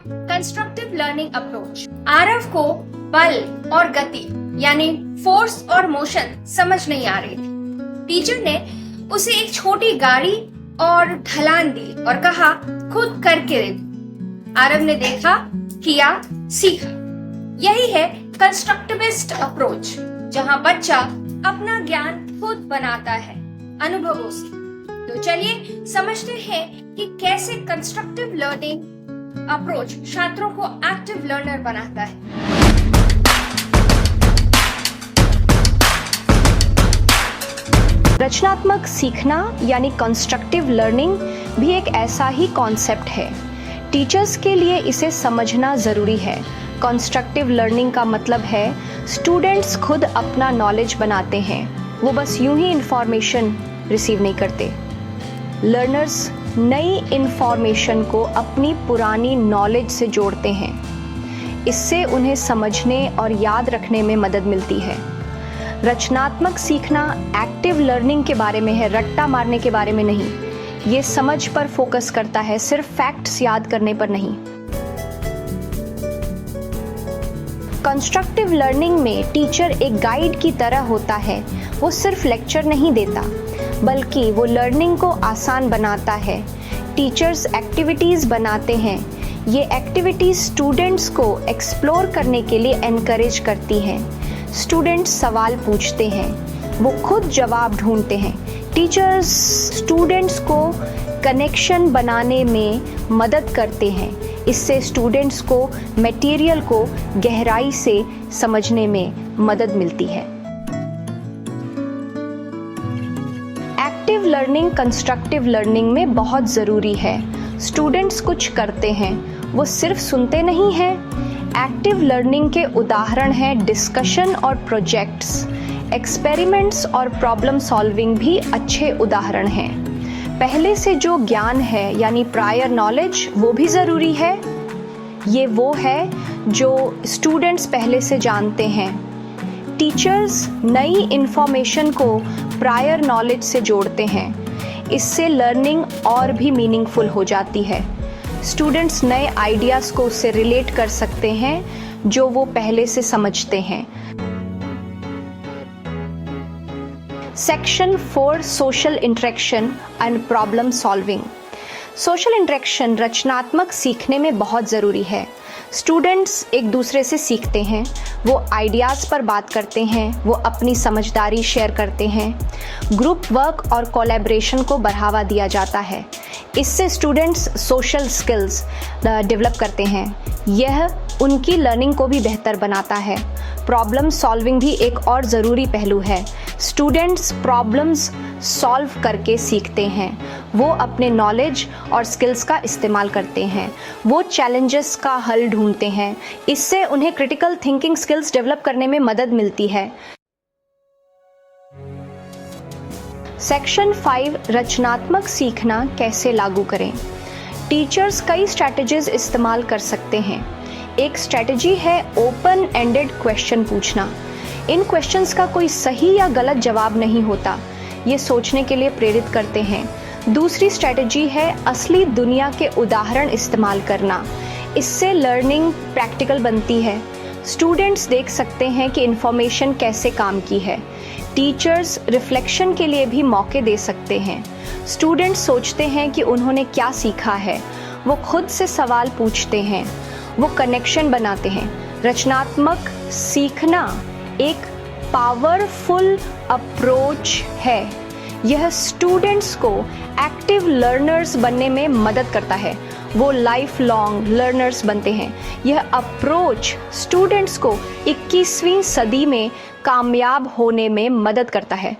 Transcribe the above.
Constructive learning approach. Aarav को बल और गति यानी फोर्स और मोशन समझ नहीं आ रही थी। टीचर ने उसे एक छोटी गाड़ी और ढलान दी और कहा खुद करके दे। आरव ने देखा, किया, सीखा। यही है कंस्ट्रक्टिविस्ट अप्रोच, जहां बच्चा अपना ज्ञान खुद बनाता है अनुभवों से। तो चलिए समझते हैं कि कैसे कंस्ट्रक्टिव लर्निंग अप्रोच छात्रों को एक्टिव लर्नर बनाता है। रचनात्मक सीखना यानी कंस्ट्रक्टिव लर्निंग भी एक ऐसा ही कॉन्सेप्ट है। टीचर्स के लिए इसे समझना ज़रूरी है। कंस्ट्रक्टिव लर्निंग का मतलब है स्टूडेंट्स खुद अपना नॉलेज बनाते हैं, वो बस यूं ही इंफॉर्मेशन रिसीव नहीं करते। लर्नर्स नई इंफॉर्मेशन को अपनी पुरानी नॉलेज से जोड़ते हैं। इससे उन्हें समझने और याद रखने में मदद मिलती है। रचनात्मक सीखना एक्टिव लर्निंग के बारे में है, रट्टा मारने के बारे में नहीं। ये समझ पर फोकस करता है, सिर्फ फैक्ट्स याद करने पर नहीं। कंस्ट्रक्टिव लर्निंग में टीचर एक गाइड की तरह होता है। वो सिर्फ लेक्चर नहीं देता, बल्कि वो लर्निंग को आसान बनाता है। टीचर्स एक्टिविटीज़ बनाते हैं। ये एक्टिविटीज़ स्टूडेंट्स को एक्सप्लोर करने के लिए एनकरेज करती हैं। स्टूडेंट्स सवाल पूछते हैं, वो खुद जवाब ढूंढते हैं। टीचर्स स्टूडेंट्स को कनेक्शन बनाने में मदद करते हैं। इससे स्टूडेंट्स को मटेरियल को गहराई से समझने में मदद मिलती है। एक्टिव लर्निंग कंस्ट्रक्टिव लर्निंग में बहुत ज़रूरी है। स्टूडेंट्स कुछ करते हैं, वो सिर्फ सुनते नहीं हैं। एक्टिव लर्निंग के उदाहरण हैं डिस्कशन और प्रोजेक्ट्स, एक्सपेरिमेंट्स और प्रॉब्लम सॉल्विंग भी अच्छे उदाहरण हैं। पहले से जो ज्ञान है यानी प्रायर नॉलेज, वो भी ज़रूरी है। ये वो है जो स्टूडेंट्स पहले से जानते हैं। टीचर्स नई इंफॉर्मेशन को प्रायर नॉलेज से जोड़ते हैं। इससे लर्निंग और भी मीनिंगफुल हो जाती है। स्टूडेंट्स नए आइडियाज़ को उससे रिलेट कर सकते हैं जो वो पहले से समझते हैं। Section 4 social interaction and problem solving. Social interaction रचनात्मक सीखने में बहुत ज़रूरी है। स्टूडेंट्स एक दूसरे से सीखते हैं, वो आइडियाज़ पर बात करते हैं, वो अपनी समझदारी शेयर करते हैं। ग्रुप वर्क और कोलैबोरेशन को बढ़ावा दिया जाता है। इससे स्टूडेंट्स सोशल स्किल्स डेवलप करते हैं। यह उनकी लर्निंग को भी बेहतर बनाता है। प्रॉब्लम सॉल्विंग भी एक और ज़रूरी पहलू है। स्टूडेंट्स प्रॉब्लम्स सॉल्व करके सीखते हैं। वो अपने नॉलेज और स्किल्स का इस्तेमाल करते हैं। वो चैलेंजेस का हल ढूंढते हैं। इससे उन्हें क्रिटिकल थिंकिंग स्किल्स डेवलप करने में मदद मिलती है। सेक्शन 5 रचनात्मक सीखना कैसे लागू करें। टीचर्स कई स्ट्रैटेजीज इस्तेमाल कर सकते हैं। एक स्ट्रैटेजी है ओपन एंडेड क्वेश्चन पूछना। इन क्वेश्चंस का कोई सही या गलत जवाब नहीं होता, ये सोचने के लिए प्रेरित करते हैं। दूसरी स्ट्रैटेजी है असली दुनिया के उदाहरण इस्तेमाल करना। इससे लर्निंग प्रैक्टिकल बनती है। स्टूडेंट्स देख सकते हैं कि इन्फॉर्मेशन कैसे काम की है। टीचर्स रिफ्लेक्शन के लिए भी मौके दे सकते हैं। स्टूडेंट्स सोचते हैं कि उन्होंने क्या सीखा है। वो खुद से सवाल पूछते हैं, वो कनेक्शन बनाते हैं। रचनात्मक सीखना एक पावरफुल अप्रोच है। यह स्टूडेंट्स को एक्टिव लर्नर्स बनने में मदद करता है। वो लाइफ लॉन्ग लर्नर्स बनते हैं। यह अप्रोच स्टूडेंट्स को 21वीं सदी में कामयाब होने में मदद करता है।